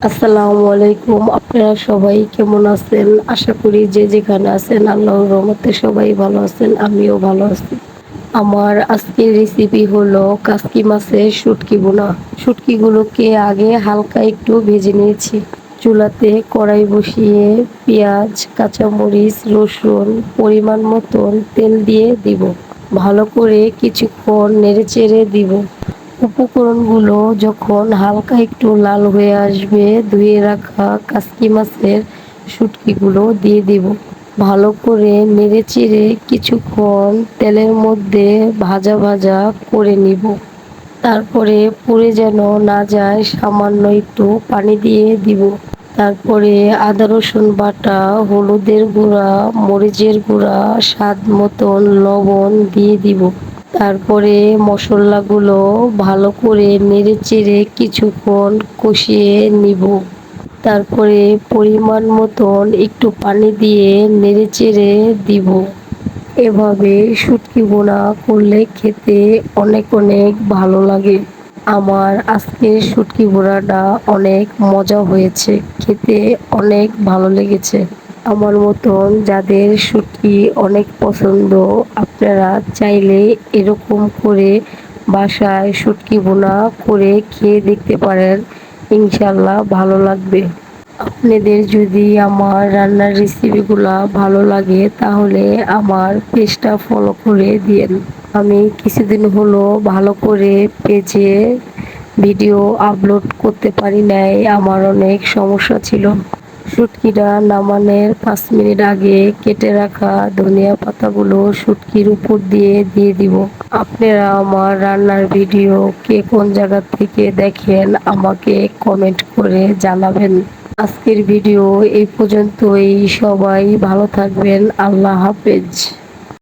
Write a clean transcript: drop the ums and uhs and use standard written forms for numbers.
আসসালামু আলাইকুম। আপনারা সবাই কেমন আছেন? আশা করি যে যেখানে আছেন আল্লাহর রহমতে সবাই ভালো আছেন। আমিও ভালো আছি। আমার আজকের রেসিপি হলো কাসকি মাছের শুটকি ভুনা। শুটকিগুলোকে আগে হালকা একটু ভেজে নিয়েছি। চুলাতে কড়াই বসিয়ে পেঁয়াজ, কাঁচামরিচ, রসুন পরিমাণ মতন তেল দিয়ে দিব। ভালো করে কিছুক্ষণ নেড়েচেড়ে দিব। উপকরণগুলো যখন হালকা একটু লাল হয়ে আসবে, ধুয়ে রাখা কাসকি মাছের শুটকিগুলো দিয়ে দিব। ভালো করে নেড়েচেড়ে কিছুক্ষণ তেলের মধ্যে ভাজা ভাজা করে নিব। তারপরে পুড়ে যেন না যায় সামান্য একটু পানি দিয়ে দিব। তারপরে আদা রসুন বাটা, হলুদের গুঁড়া, মরিচের গুঁড়া, স্বাদ মতন লবণ দিয়ে দিব। তারপরে মশলাগুলো ভালো করে নেড়েচেড়ে কিছুক্ষণ কষিয়ে নিব। তারপরে পরিমাণ মতন একটু পানি দিয়ে নেড়েচেড়ে দিব। এভাবে শুটকি ভুনা করলে খেতে অনেক অনেক ভালো লাগে। আমার আজকের শুটকি ভুনাটা অনেক মজা হয়েছে, খেতে অনেক ভালো লেগেছে। আমার মতন যাদের শুটকি অনেক পছন্দ, আপনারা চাইলে এরকম করে বাসায় শুটকি ভুনা করে খেয়ে দেখতে পারেন। ইনশাল্লাহ ভালো লাগবে। আপনাদের যদি আমার রান্নার রেসিপিগুলো ভালো লাগে তাহলে আমার পেজটা ফলো করে দিয়েন। আমি কিছুদিন হলো ভালো করে পেজে ভিডিও আপলোড করতে পারি নাই, আমার অনেক সমস্যা ছিল। শুটকিটা নামানোর 5 মিনিট আগে কেটে রাখা ধনিয়া পাতাগুলো শুটকির উপর দিয়ে দিব। আপনারা আমার রান্নার ভিডিও কে কোন জায়গা থেকে দেখেন আমাকে কমেন্ট করে জানাবেন। আজকের ভিডিও এই পর্যন্তই। সবাই ভালো থাকবেন। আল্লাহ হাফেজ।